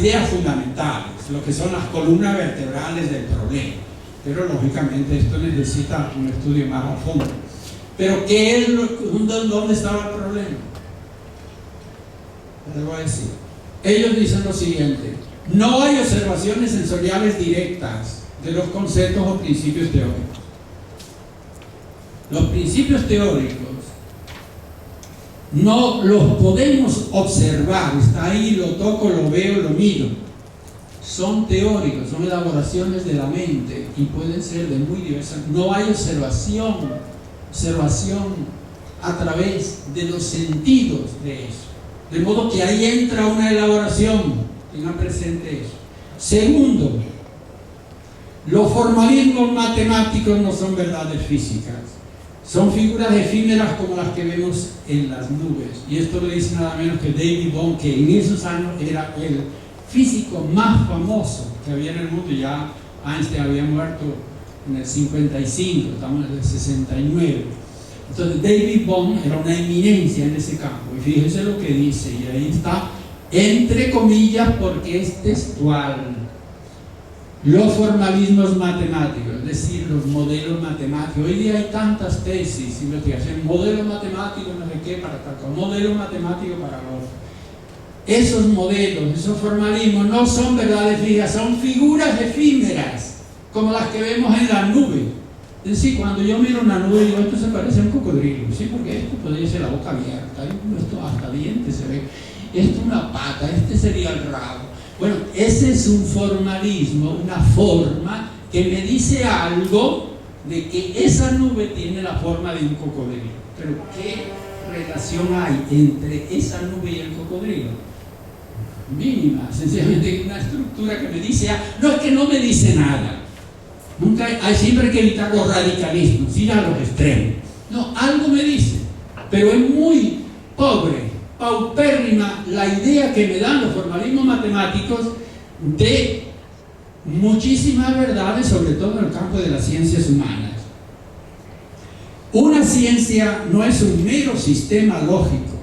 ideas fundamentales, lo que son las columnas vertebrales del problema. Pero lógicamente esto necesita un estudio más a fondo. Pero ¿qué es dónde estaba el problema? Les voy a decir. Ellos dicen lo siguiente: no hay observaciones sensoriales directas de los conceptos o principios teóricos. Los principios teóricos no los podemos observar, está ahí, lo toco, lo veo, lo miro. Son teóricos, son elaboraciones de la mente y pueden ser de muy diversas. No hay observación a través de los sentidos de eso. De modo que ahí entra una elaboración, tengan presente eso. Segundo, los formalismos matemáticos no son verdades físicas, son figuras efímeras como las que vemos en las nubes. Y esto lo dice nada menos que David Bohm, que en esos años era el físico más famoso que había en el mundo. Ya Einstein había muerto en el 55, estamos en el 69. Entonces David Bohm era una eminencia en ese campo, y fíjense lo que dice, y ahí está entre comillas porque es textual: los formalismos matemáticos, es decir, los modelos matemáticos. Hoy día hay tantas tesis, investigación, modelo matemático no sé qué para tal cosa, modelo matemático para lo otro. Esos modelos, esos formalismos no son verdades fijas, son figuras efímeras, como las que vemos en la nube. Es decir, cuando yo miro una nube, digo, esto se parece a un cocodrilo, ¿sí? Porque esto podría ser la boca abierta, esto hasta dientes se ve, esto una pata, este sería el rabo. Bueno, ese es un formalismo, una forma que me dice algo de que esa nube tiene la forma de un cocodrilo. Pero ¿qué relación hay entre esa nube y el cocodrilo? Mínima, sencillamente una estructura que me dice, no es que no me dice nada. Nunca hay, siempre hay que evitar los radicalismos, ir a los extremos. No, algo me dice, pero es muy pobre, paupérrima la idea que me dan los formalismos matemáticos de muchísimas verdades, sobre todo en el campo de las ciencias humanas. Una ciencia no es un mero sistema lógico,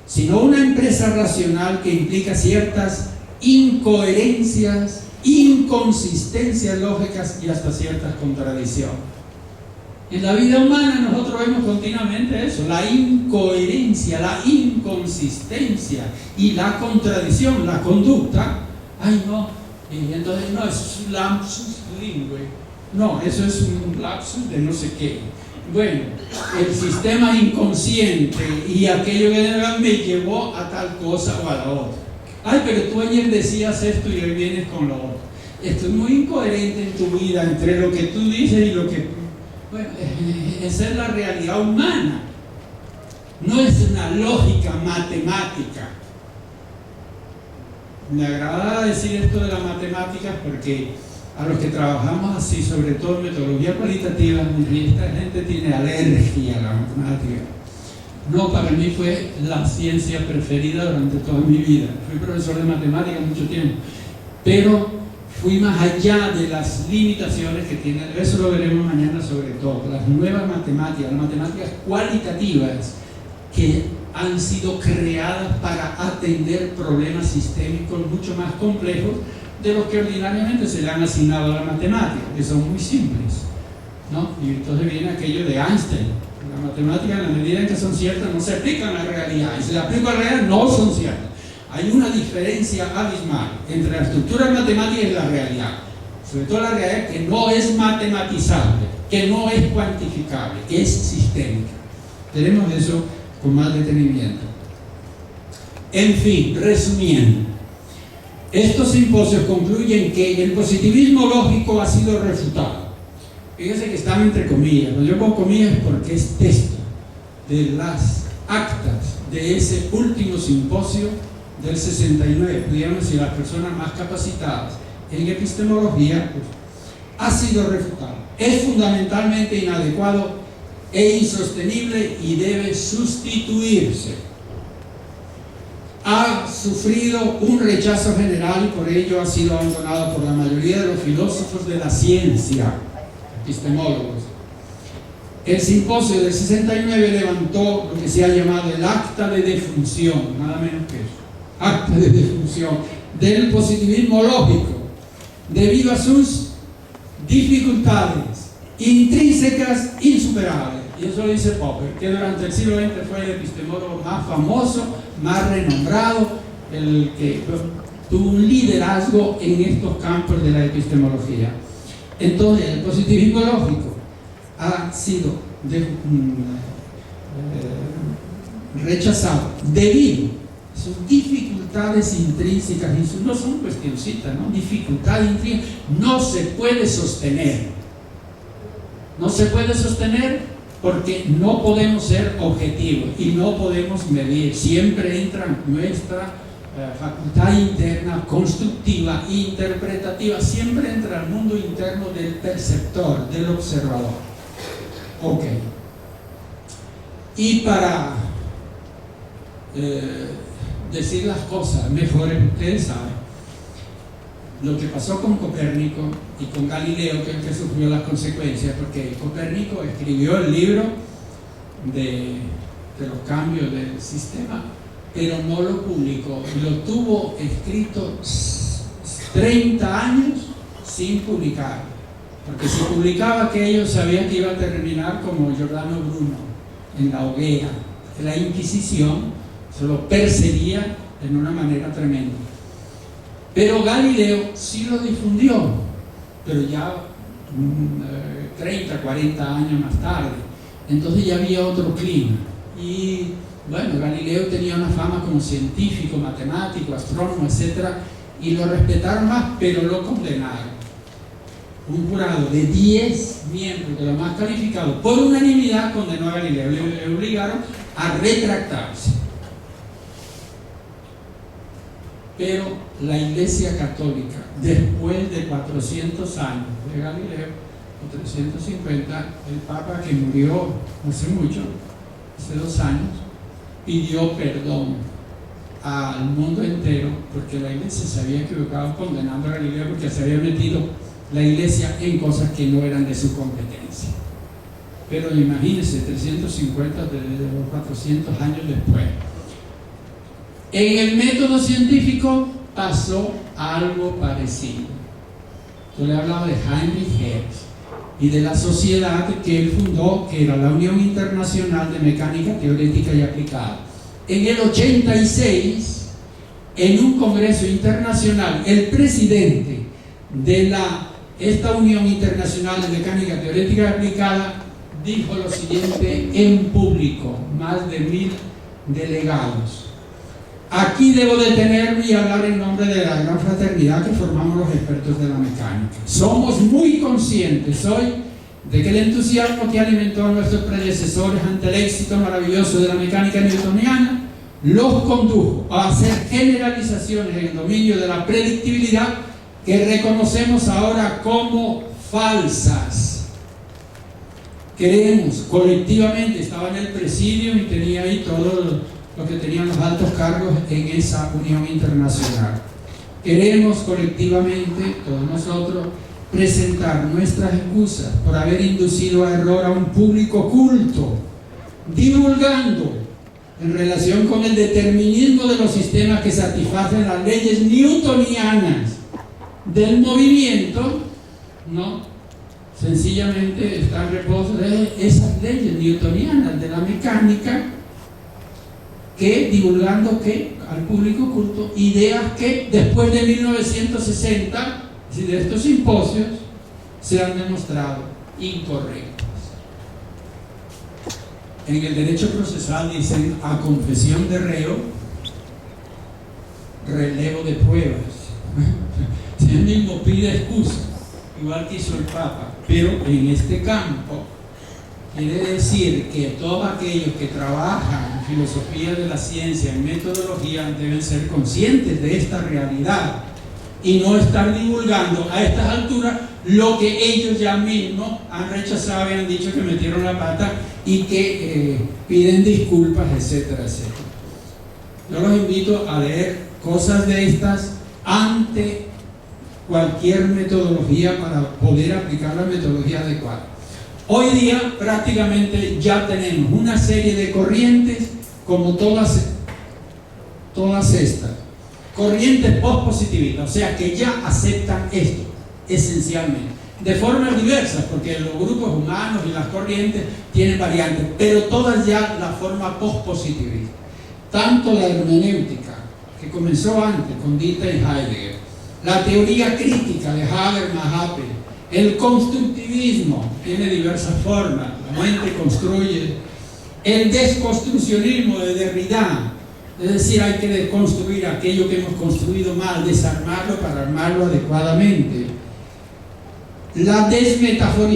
sino una empresa racional que implica ciertas incoherencias, inconsistencias lógicas y hasta ciertas contradicciones. En la vida humana nosotros vemos continuamente eso, la incoherencia, la inconsistencia y la contradicción, la conducta. Ay no, y entonces no, eso es un lapsus lingüe, no, eso es un lapsus de no sé qué. Bueno, el sistema inconsciente y aquello que me llevó a tal cosa o a la otra. Ay, pero tú ayer decías esto y hoy vienes con lo otro. Esto es muy incoherente en tu vida entre lo que tú dices y lo que... Bueno, esa es la realidad humana. No es una lógica matemática. Me agrada decir esto de las matemáticas porque a los que trabajamos así, sobre todo en metodología cualitativa, esta gente tiene alergia a la matemática. No, para mí fue la ciencia preferida durante toda mi vida. Fui profesor de matemáticas mucho tiempo, pero fui más allá de las limitaciones que tiene. Eso lo veremos mañana, sobre todo las nuevas matemáticas, las matemáticas cualitativas que han sido creadas para atender problemas sistémicos mucho más complejos de los que ordinariamente se le han asignado a la matemática, que son muy simples, ¿no? Y entonces viene aquello de Einstein. Las matemáticas, en la medida en que son ciertas, no se aplican a la realidad, y si se aplican a la realidad, no son ciertas. Hay una diferencia abismal entre la estructura matemática y la realidad, sobre todo la realidad que no es matematizable, que no es cuantificable, que es sistémica. Tenemos eso con más detenimiento. En fin, resumiendo, estos simposios concluyen que el positivismo lógico ha sido refutado. Fíjense que están entre comillas, cuando yo pongo comillas porque es texto de las actas de ese último simposio del 69, pudiéramos decir, las personas más capacitadas en epistemología, pues, ha sido refutado. Es fundamentalmente inadecuado e insostenible y debe sustituirse. Ha sufrido un rechazo general y por ello ha sido abandonado por la mayoría de los filósofos de la ciencia, epistemólogos. El simposio del 69 levantó lo que se ha llamado el acta de defunción, nada menos que eso, acta de defunción, del positivismo lógico, debido a sus dificultades intrínsecas insuperables. Y eso lo dice Popper, que durante el siglo XX fue el epistemólogo más famoso, más renombrado, el que tuvo un liderazgo en estos campos de la epistemología. Entonces, el positivismo lógico ha sido rechazado debido a sus dificultades intrínsecas, no son cuestioncitas, ¿no? Dificultades intrínsecas, no se puede sostener. No se puede sostener porque no podemos ser objetivos y no podemos medir. Siempre entra nuestra facultad interna, constructiva, interpretativa, siempre entra al mundo interno del perceptor, del observador. Ok. Y para decir las cosas mejores, ustedes saben lo que pasó con Copérnico y con Galileo, que es el que sufrió las consecuencias, porque Copérnico escribió el libro de los cambios del sistema, pero no lo publicó, lo tuvo escrito 30 años sin publicar, porque si publicaba aquello sabía que iba a terminar como Giordano Bruno en la hoguera. La Inquisición se lo perseguía de una manera tremenda. Pero Galileo sí lo difundió, pero ya 30, 40 años más tarde. Entonces ya había otro clima. Y bueno, Galileo tenía una fama como científico, matemático, astrónomo, etc. Y lo respetaron más, pero lo condenaron. Un jurado de 10 miembros, de los más calificados, por unanimidad condenó a Galileo. Le obligaron a retractarse. Pero la Iglesia Católica, después de 400 años de Galileo, o 350, el Papa, que murió hace mucho, hace 2 años, pidió perdón al mundo entero, porque la Iglesia se había equivocado condenando a Galileo, porque se había metido la Iglesia en cosas que no eran de su competencia. Pero imagínense, 350 de los 400 años después. En el método científico pasó algo parecido. Yo le he hablado de Heinrich Hertz y de la sociedad que él fundó, que era la Unión Internacional de Mecánica Teórica y Aplicada. En el 86, en un congreso internacional, el presidente de esta Unión Internacional de Mecánica Teórica y Aplicada dijo lo siguiente en público, más de 1000 delegados. Aquí debo detenerme y hablar en nombre de la gran fraternidad que formamos los expertos de la mecánica. Somos muy conscientes hoy de que el entusiasmo que alimentó a nuestros predecesores ante el éxito maravilloso de la mecánica newtoniana los condujo a hacer generalizaciones en el dominio de la predictibilidad que reconocemos ahora como falsas. Creemos colectivamente, estaba en el presidio y tenía ahí todo lo que tenían los altos cargos en esa unión internacional. Queremos colectivamente, todos nosotros, presentar nuestras excusas por haber inducido a error a un público culto, divulgando en relación con el determinismo de los sistemas que satisfacen las leyes newtonianas del movimiento, ¿no? Sencillamente está en reposo de esas leyes newtonianas de la mecánica, que divulgando que al público culto ideas que después de 1960, y de estos simposios, se han demostrado incorrectas. En el derecho procesal dicen a confesión de reo, relevo de pruebas. Él mismo pide excusa, igual que hizo el Papa, pero en este campo quiere decir que todos aquellos que trabajan en filosofía de la ciencia, en metodología, deben ser conscientes de esta realidad y no estar divulgando a estas alturas lo que ellos ya mismos han rechazado y han dicho que metieron la pata y que piden disculpas, etcétera, etcétera. Yo los invito a leer cosas de estas ante cualquier metodología para poder aplicar la metodología adecuada. Hoy día prácticamente ya tenemos una serie de corrientes como todas estas, corrientes postpositivistas, o sea que ya aceptan esto, esencialmente, de formas diversas, porque los grupos humanos y las corrientes tienen variantes, pero todas ya la forma postpositivista. Tanto la hermenéutica, que comenzó antes con Dieter y Heidegger, la teoría crítica de Habermas-Happel, el constructivismo, tiene diversas formas, la mente construye, el desconstruccionismo de Derrida, es decir, hay que deconstruir aquello que hemos construido mal, desarmarlo para armarlo adecuadamente, la desmetaforización